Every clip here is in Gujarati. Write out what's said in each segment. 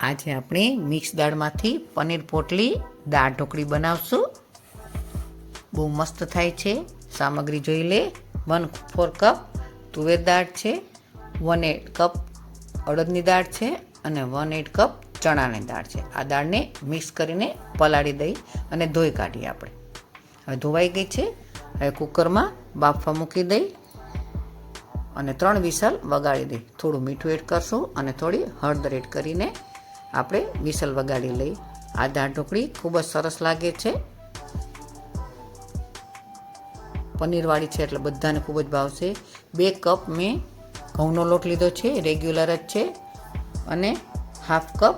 આજે આપણે મિક્સ દાળમાંથી પનીર પોટલી દાળ ઢોકળી બનાવશું. બહુ મસ્ત થાય છે. સામગ્રી જોઈ લે. 1/4 કપ તુવેર દાળ છે, 1/8 કપ અડદની દાળ છે અને 1/8 કપ ચણાની દાળ છે. આ દાળને મિક્સ કરીને પલાળી દઈ અને ધોઈ કાઢીએ આપણે. હવે ધોવાઈ ગઈ છે. હવે કુકરમાં બાફવા મૂકી દઈ અને 3 વિસલ વગાડી દઈ. થોડું મીઠું એડ કરશું અને થોડી હળદર એડ કરીને આપણે વિસલ વગાડી લઈ. આ દાળ ઢોકળી ખૂબ જ સરસ લાગે છે. પનીરવાળી છે એટલે બધાને ખૂબ જ ભાવશે. 2 કપ મેં ઘઉંનો લોટ લીધો છે, રેગ્યુલર જ છે, અને 1/2 કપ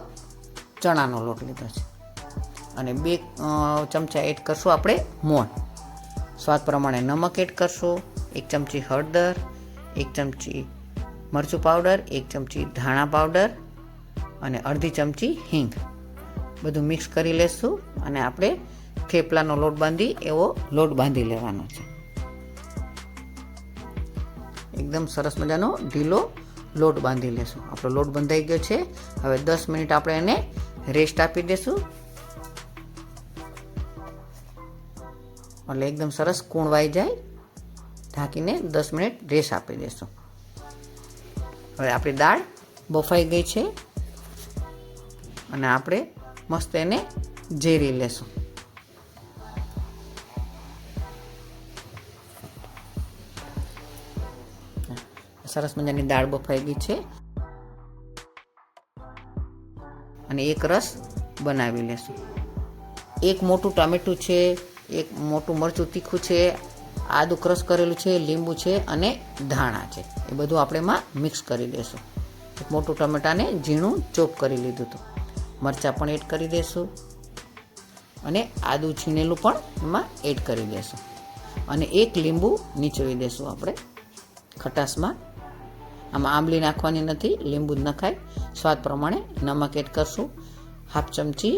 ચણાનો લોટ લીધો છે અને 2 ચમચા એડ કરશું આપણે મોણ. સ્વાદ પ્રમાણે નમક એડ કરશું, 1 ચમચી હળદર, 1 ચમચી મરચું પાવડર, 1 ચમચી ધાણા પાવડર અને અડધી ચમચી હિંગ. બધું મિક્સ કરી લેશું અને આપણે થેપલાનો લોટ બાંધી એવો લોટ બાંધી લેવાનો છે. એકદમ સરસ મજાનો ઢીલો લોટ બાંધી લેશું. આપણો લોટ બંધાઈ ગયો છે. હવે 10 મિનિટ આપણે એને રેસ્ટ આપી દેશું એટલે એકદમ સરસ કૂણવાઈ જાય. ઢાંકીને 10 મિનિટ રેસ્ટ આપી દેશું. હવે આપણી દાળ બફાઈ ગઈ છે અને આપણે મસ્ત એને ઝેરી લેશું. સરસ મજાની દાળ બફાઈ ગઈ છે અને એક રસ બનાવી લેશું. એક મોટું ટામેટું છે, એક મોટું મરચું તીખું છે, આદું ક્રશ કરેલું છે, લીંબુ છે અને ધાણા છે. એ બધું આપણે એમાં મિક્સ કરી દઈશું. એક મોટું ટમેટાને ઝીણું ચોપ કરી લીધું હતું. મરચાં પણ એડ કરી દઈશું અને આદું છીણેલું પણ એમાં એડ કરી દઈશું અને એક લીંબુ નીચોવી દઈશું આપણે ખટાશમાં. આમાં આંબલી નાખવાની નથી, લીંબુ જ નખાય. સ્વાદ પ્રમાણે નમક એડ કરશું, 1/2 ચમચી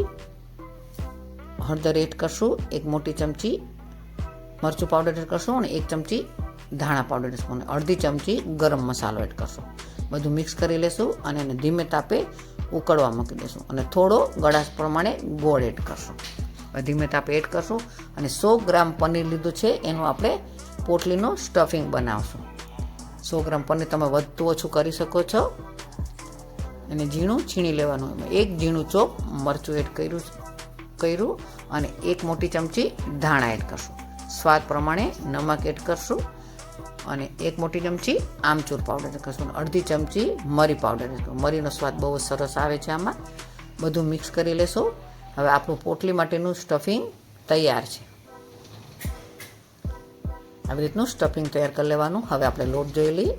હળદર એડ કરશું, 1 મોટી ચમચી મરચું પાવડર એડ કરશું અને 1 ચમચી ધાણા પાવડર એડ કરશું અને અડધી ચમચી ગરમ મસાલો એડ કરશું. બધું મિક્સ કરી લેશું અને એને ધીમે તાપે ઉકળવા મૂકી દઈશું અને થોડો ગળાશ પ્રમાણે ગોળ એડ કરશું. ધીમે તાપે એડ કરશું અને 100 ગ્રામ પનીર લીધું છે. એનું આપણે પોટલીનું સ્ટફિંગ બનાવશું. 100 ગ્રામ પનીર તમે વધતું ઓછું કરી શકો છો. એને ઝીણું છીણી લેવાનું. એમાં 1 ઝીણું ચોપ મરચું એડ કર્યું અને 1 મોટી ચમચી ધાણા એડ કરશું. સ્વાદ પ્રમાણે નમક એડ કરશું અને 1 મોટી ચમચી આમચૂર પાવડર એડ કરશું અને અડધી ચમચી મરી પાવડર એડ કરશું. મરીનો સ્વાદ બહુ સરસ આવે છે આમાં. બધું મિક્સ કરી લેશું. હવે આપણું પોટલી માટેનું સ્ટફિંગ તૈયાર છે. આવી રીતનું સ્ટફિંગ તૈયાર કરી લેવાનું. હવે આપણે લોટ જોઈ લઈએ.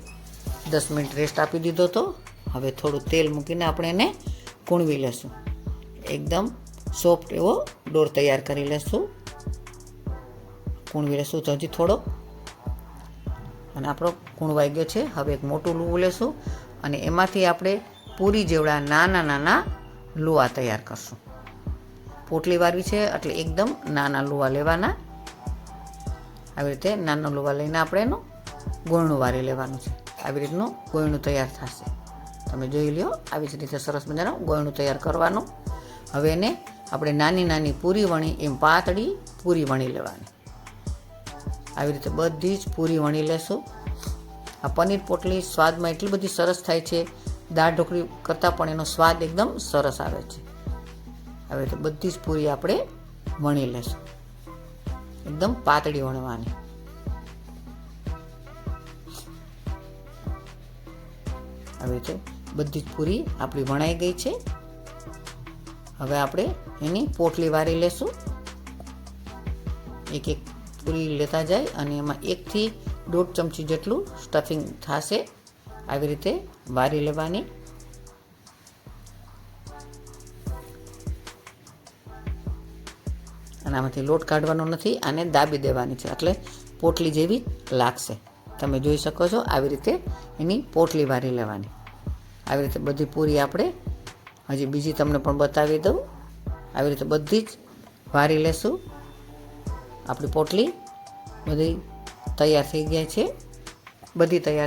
10 મિનિટ રેસ્ટ આપી દીધો તો હવે થોડું તેલ મૂકીને આપણે એને કૂણવી લેશું. એકદમ સોફ્ટ એવો ડોર તૈયાર કરી લેશું. કૂણવી લેશું તો હજી થોડો અને આપણો કૂણવાઈ ગયો છે. હવે એક મોટું લુવું લેશું અને એમાંથી આપણે પૂરી જેવડા નાના નાના લુવા તૈયાર કરશું. પોટલી વાળવી છે એટલે એકદમ નાના લુવા લેવાના. આવી રીતે નાના લુવા લઈને આપણે એનું ગોળનું વારી લેવાનું છે. આવી રીતનું ગોળનું તૈયાર થશે. તમે જોઈ લો. આવી જ રીતે સરસ મજાનું ગોળનું તૈયાર કરવાનું. હવે એને આપણે નાની નાની પૂરી વણી એમ પાતળી પૂરી વણી લેવાની. આવી રીતે બધી જ પૂરી વણી લેશું. આ પનીર પોટલી સ્વાદમાં એટલી બધી સરસ થાય છે. દાળ ઢોકળી કરતાં પણ એનો સ્વાદ એકદમ સરસ આવે છે. આવી રીતે બધી જ પૂરી આપણે વણી લેશું. એકદમ પાતળી વણવાની. આવી રીતે બધી જ પૂરી આપણી વણાઈ ગઈ છે. હવે આપણે એની પોટલી વારી લેશું. એક એક પૂરી લેતા જાય અને એમાં 1 થી 1.5 ચમચી જેટલું સ્ટફિંગ થશે. આવી રીતે વારી લેવાની. અને આમાંથી લોટ કાઢવાનો નથી, આને દાબી દેવાની છે એટલે પોટલી જેવી લાગશે. તમે જોઈ શકો છો. આવી રીતે એની પોટલી વારી લેવાની. આવી રીતે બધી પૂરી આપણે હજી બીજી તમને પણ બતાવી દઉં. આવી રીતે બધી જ વારી લેશું. આપણી પોટલી બધી તૈયાર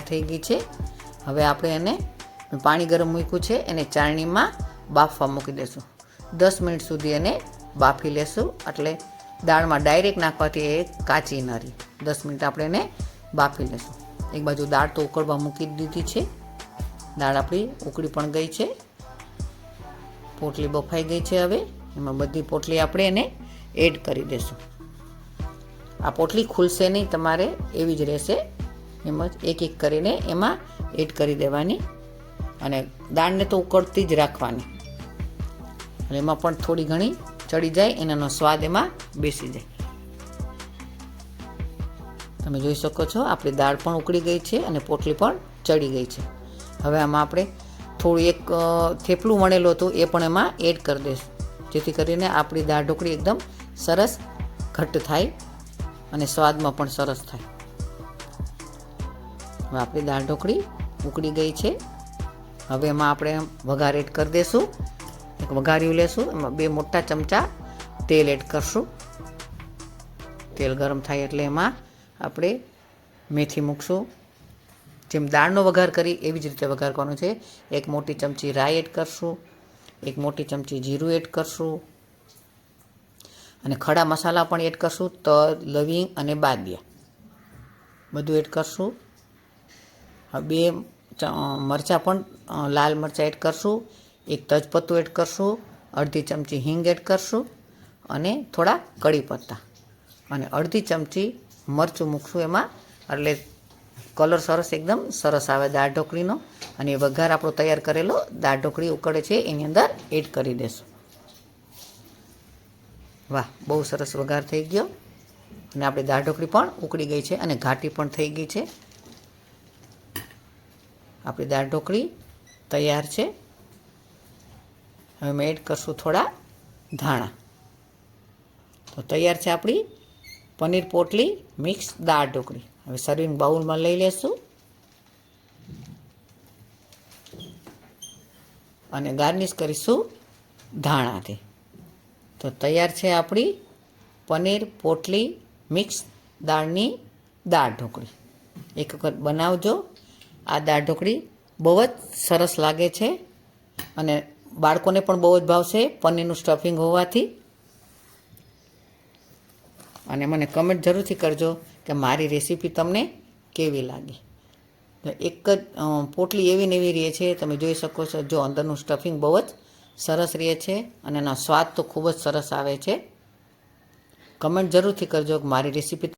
થઈ ગઈ છે. હવે આપણે એને પાણી ગરમ મૂક્યું છે એને ચાળણીમાં બાફવા મૂકી દઈશું. 10 મિનિટ સુધી એને બાફી લેશું, એટલે દાળમાં ડાયરેક્ટ નાખવાથી એ કાચી ન રહે. 10 મિનિટ આપણે એને બાફી લેશું. એક બાજુ દાળ તો ઉકળવા મૂકી દીધી છે. દાળ આપણી ઉકળી પણ ગઈ છે. પોટલી બફાઈ ગઈ છે. હવે એમાં બધી પોટલી આપણે એને એડ કરી દઈશું. આ પોટલી ખુલશે નહીં, તમારે એવી જ રહેશે. એમ જ એક એક કરીને એમાં એડ કરી દેવાની અને દાળને તો ઉકળતી જ રાખવાની. અને એમાં પણ થોડી ઘણી ચડી જાય, એનો સ્વાદ એમાં બેસી જાય. તમે જોઈ શકો છો આપણી દાળ પણ ઉકળી ગઈ છે અને પોટલી પણ ચડી ગઈ છે. હવે આમાં આપણે થોડું એક થેપલું વણેલું હતું એ પણ એમાં એડ કરી દઈશું, જેથી કરીને આપણી દાળ ઢોકળી એકદમ સરસ ઘટ્ટ થાય અને સ્વાદમાં પણ સરસ થાય. હવે આપણી દાળ ઢોકળી ઉકળી ગઈ છે. હવે એમાં આપણે વઘાર એડ કરી દઈશું. એક વઘાર્યું લેશું, એમાં 2 મોટા ચમચા તેલ એડ કરશું. તેલ ગરમ થાય એટલે એમાં આપણે મેથી મૂકશું. જેમ દાળનો વઘાર કરી એવી જ રીતે વઘાર કરવાનો છે. 1 મોટી ચમચી રાઈ એડ કરશું, 1 મોટી ચમચી જીરું એડ કરશું અને ખડા મસાલા પણ એડ કરશું. તલ, લવિંગ અને બાદિયા બધું એડ કરશું. 2 મરચાં પણ લાલ મરચાં એડ કરશું, 1 તજપત્તું એડ કરશું, અડધી ચમચી હિંગ એડ કરશું અને થોડા કડી પત્તા અને અડધી ચમચી મરચું મૂકશું એમાં, એટલે કલર સરસ એકદમ સરસ આવે દાળ ઢોકળીનો. અને એ વઘાર આપણો તૈયાર કરેલો દાળ ઢોકળી ઉકળે છે એની અંદર એડ કરી દેશું. વાહ, બહુ સરસ વઘાર થઈ ગયો અને આપણી દાળ ઢોકળી પણ ઉકળી ગઈ છે અને ઘાટી પણ થઈ ગઈ છે. આપણી દાળ ઢોકળી તૈયાર છે. હવે મેં એડ કરશું થોડા ધાણા. તો તૈયાર છે આપણી પનીર પોટલી મિક્સ દાળ ઢોકળી. હવે સર્વિંગ બાઉલમાં લઈ લેશું અને ગાર્નિશ કરીશું ધાણાથી. તો તૈયાર છે આપણી પનીર પોટલી મિક્સ દાળની દાળ ઢોકળી. એક વખત બનાવજો. આ દાળ ઢોકળી બહુ જ સરસ લાગે છે અને બાળકોને પણ બહુ જ ભાવશે પનીરનું સ્ટફિંગ હોવાથી. અને મને કમેન્ટ જરૂરથી કરજો કે મારી રેસીપી તમને કેવી લાગી. એક જ પોટલી એવી ને એવી રહે છે, તમે જોઈ શકો છો. જો અંદરનું સ્ટફિંગ બહુ જ સરસ રહે છે અને એનો સ્વાદ તો ખૂબ જ સરસ આવે છે. કમેન્ટ જરૂરથી કરજો કે મારી રેસીપી